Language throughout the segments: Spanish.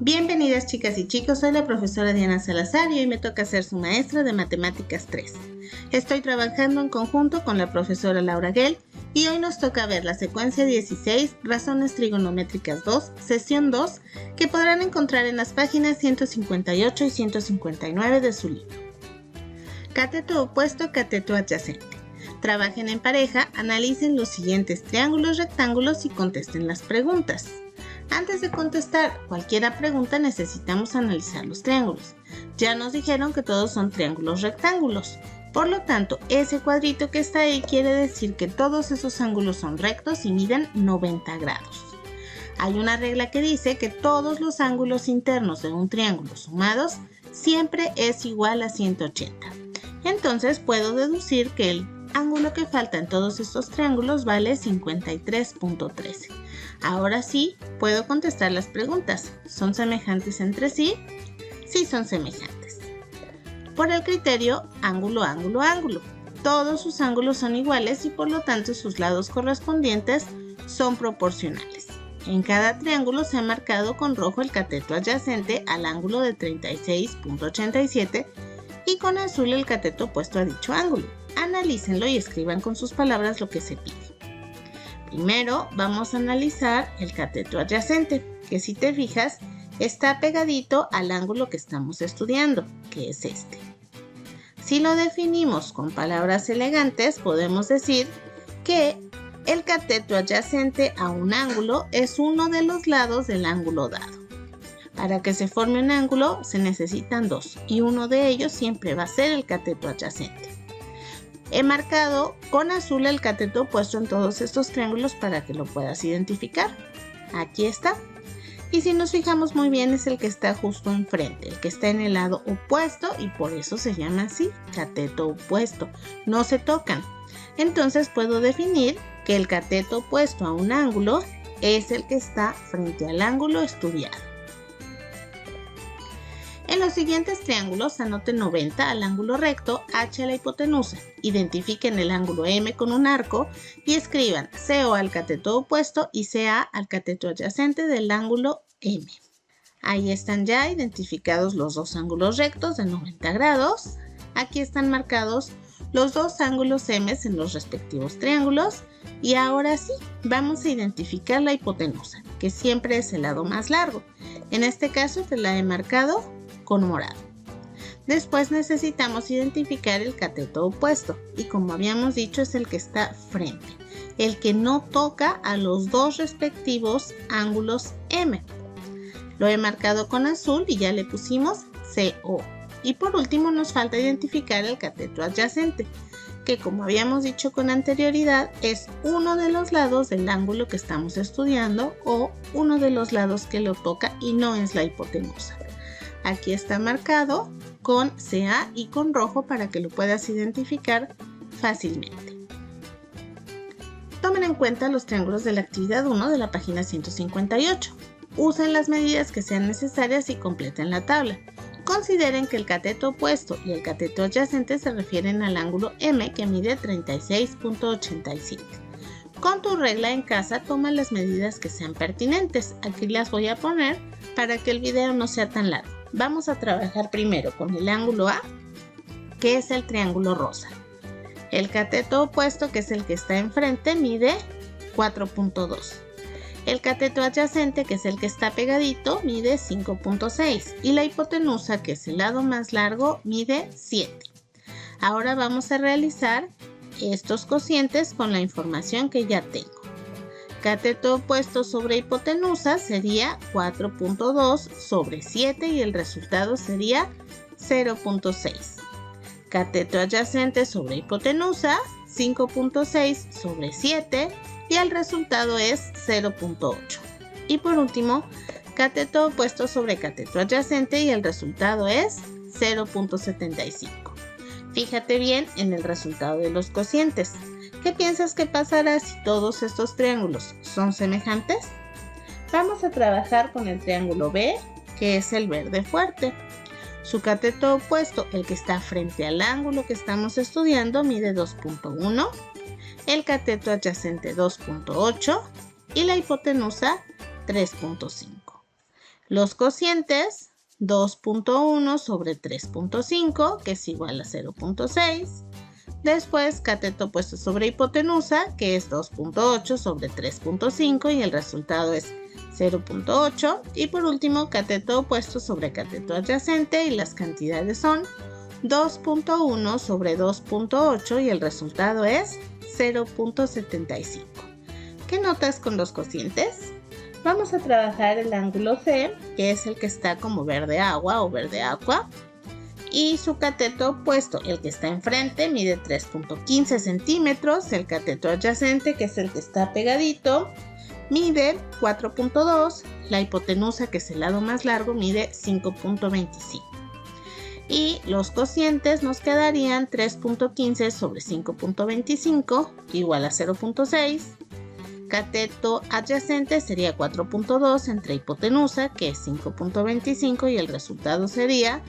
Bienvenidas chicas y chicos, soy la profesora Diana Salazar y hoy me toca ser su maestra de Matemáticas 3. Estoy trabajando en conjunto con la profesora Laura Gell y hoy nos toca ver la secuencia 16, Razones Trigonométricas 2, sesión 2, que podrán encontrar en las páginas 158 y 159 de su libro. Cateto opuesto, cateto adyacente. Trabajen en pareja, analicen los siguientes triángulos, rectángulos y contesten las preguntas. Antes de contestar cualquier pregunta necesitamos analizar los triángulos. Ya nos dijeron que todos son triángulos rectángulos. Por lo tanto, ese cuadrito que está ahí quiere decir que todos esos ángulos son rectos y miden 90 grados. Hay una regla que dice que todos los ángulos internos de un triángulo sumados siempre es igual a 180. Entonces puedo deducir que el ángulo que falta en todos estos triángulos vale 53.13. Ahora sí, puedo contestar las preguntas. ¿Son semejantes entre sí? Sí, son semejantes. Por el criterio ángulo, ángulo, ángulo. Todos sus ángulos son iguales y por lo tanto sus lados correspondientes son proporcionales. En cada triángulo se ha marcado con rojo el cateto adyacente al ángulo de 36.87 y con azul el cateto opuesto a dicho ángulo. Analícenlo y escriban con sus palabras lo que se pide. Primero vamos a analizar el cateto adyacente, que si te fijas está pegadito al ángulo que estamos estudiando, que es este. Si lo definimos con palabras elegantes, podemos decir que el cateto adyacente a un ángulo es uno de los lados del ángulo dado. Para que se forme un ángulo se necesitan dos y uno de ellos siempre va a ser el cateto adyacente. He marcado con azul el cateto opuesto en todos estos triángulos para que lo puedas identificar. Aquí está. Y si nos fijamos muy bien es el que está justo enfrente, el que está en el lado opuesto y por eso se llama así, cateto opuesto. No se tocan. Entonces puedo definir que el cateto opuesto a un ángulo es el que está frente al ángulo estudiado. En los siguientes triángulos anoten 90 al ángulo recto, H a la hipotenusa. Identifiquen el ángulo M con un arco y escriban CO al cateto opuesto y CA al cateto adyacente del ángulo M. Ahí están ya identificados los dos ángulos rectos de 90 grados. Aquí están marcados los dos ángulos M en los respectivos triángulos. Y ahora sí, vamos a identificar la hipotenusa, que siempre es el lado más largo. En este caso te la he marcado con morado. Después necesitamos identificar el cateto opuesto y como habíamos dicho es el que está frente, el que no toca a los dos respectivos ángulos M. Lo he marcado con azul y ya le pusimos CO. Y por último nos falta identificar el cateto adyacente, que como habíamos dicho con anterioridad es uno de los lados del ángulo que estamos estudiando o uno de los lados que lo toca y no es la hipotenusa. Aquí está marcado con CA y con rojo para que lo puedas identificar fácilmente. Tomen en cuenta los triángulos de la actividad 1 de la página 158. Usen las medidas que sean necesarias y completen la tabla. Consideren que el cateto opuesto y el cateto adyacente se refieren al ángulo M que mide 36.85. Con tu regla en casa toma las medidas que sean pertinentes. Aquí las voy a poner para que el video no sea tan largo. Vamos a trabajar primero con el ángulo A, que es el triángulo rosa. El cateto opuesto, que es el que está enfrente, mide 4.2. El cateto adyacente, que es el que está pegadito, mide 5.6. Y la hipotenusa, que es el lado más largo, mide 7. Ahora vamos a realizar estos cocientes con la información que ya tengo. Cateto opuesto sobre hipotenusa sería 4.2 sobre 7 y el resultado sería 0.6. Cateto adyacente sobre hipotenusa 5.6 sobre 7 y el resultado es 0.8. Y por último, cateto opuesto sobre cateto adyacente y el resultado es 0.75. Fíjate bien en el resultado de los cocientes. ¿Qué piensas que pasará si todos estos triángulos son semejantes? Vamos a trabajar con el triángulo B, que es el verde fuerte. Su cateto opuesto, el que está frente al ángulo que estamos estudiando, mide 2.1, el cateto adyacente 2.8 y la hipotenusa 3.5. Los cocientes, 2.1 sobre 3.5, que es igual a 0.6. Después, cateto opuesto sobre hipotenusa, que es 2.8 sobre 3.5 y el resultado es 0.8. Y por último, cateto opuesto sobre cateto adyacente y las cantidades son 2.1 sobre 2.8 y el resultado es 0.75. ¿Qué notas con los cocientes? Vamos a trabajar el ángulo C, que es el que está como verde agua o verde aqua. Y su cateto opuesto, el que está enfrente, mide 3.15 centímetros. El cateto adyacente, que es el que está pegadito, mide 4.2. La hipotenusa, que es el lado más largo, mide 5.25. Y los cocientes nos quedarían 3.15 sobre 5.25 igual a 0.6. Cateto adyacente sería 4.2 entre hipotenusa, que es 5.25 y el resultado sería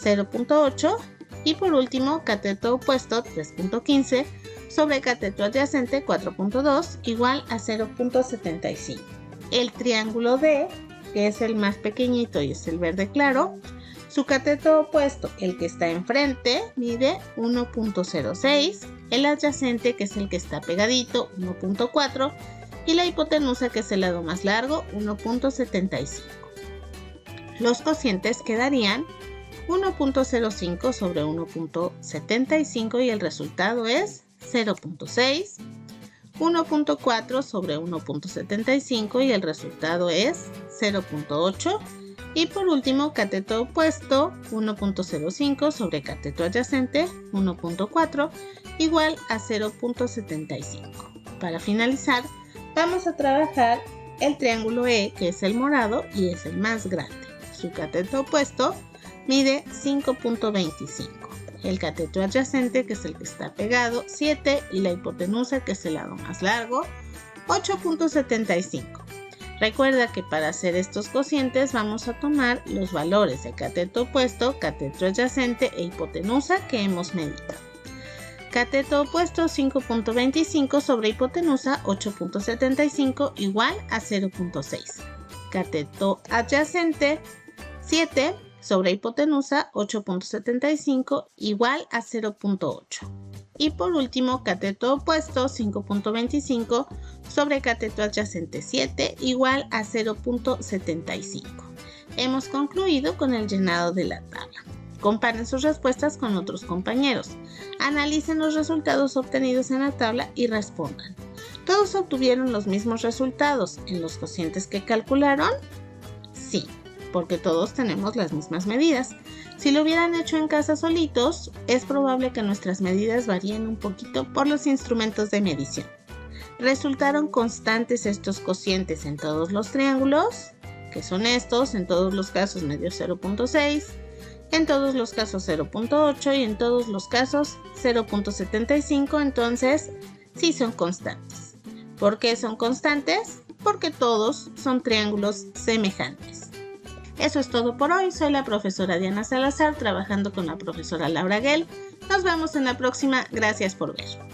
0.8. Y por último, cateto opuesto 3.15 sobre cateto adyacente 4.2 igual a 0.75. El triángulo D, que es el más pequeñito y es el verde claro, su cateto opuesto, el que está enfrente, mide 1.06, el adyacente, que es el que está pegadito, 1.4, y la hipotenusa, que es el lado más largo, 1.75. Los cocientes quedarían 1.05 sobre 1.75 y el resultado es 0.6, 1.4 sobre 1.75 y el resultado es 0.8. Y por último, cateto opuesto 1.05 sobre cateto adyacente 1.4 igual a 0.75. Para finalizar, vamos a trabajar el triángulo E, que es el morado y es el más grande. Su cateto opuesto mide 5.25. El cateto adyacente, que es el que está pegado, 7 y la hipotenusa, que es el lado más largo, 8.75. Recuerda que para hacer estos cocientes vamos a tomar los valores de cateto opuesto, cateto adyacente e hipotenusa que hemos medido. Cateto opuesto 5.25 sobre hipotenusa 8.75 igual a 0.6. Cateto adyacente 7 sobre hipotenusa 8.75 igual a 0.8. Y por último, cateto opuesto 5.25 sobre cateto adyacente 7 igual a 0.75. Hemos concluido con el llenado de la tabla. Comparen sus respuestas con otros compañeros. Analicen los resultados obtenidos en la tabla y respondan. ¿Todos obtuvieron los mismos resultados en los cocientes que calcularon? Sí, porque todos tenemos las mismas medidas. Si lo hubieran hecho en casa solitos, es probable que nuestras medidas varíen un poquito por los instrumentos de medición. ¿Resultaron constantes estos cocientes en todos los triángulos? Que son estos, en todos los casos medio 0.6, en todos los casos 0.8 y en todos los casos 0.75, entonces sí son constantes. ¿Por qué son constantes? Porque todos son triángulos semejantes. Eso es todo por hoy. Soy la profesora Diana Salazar, trabajando con la profesora Laura Guel. Nos vemos en la próxima. Gracias por ver.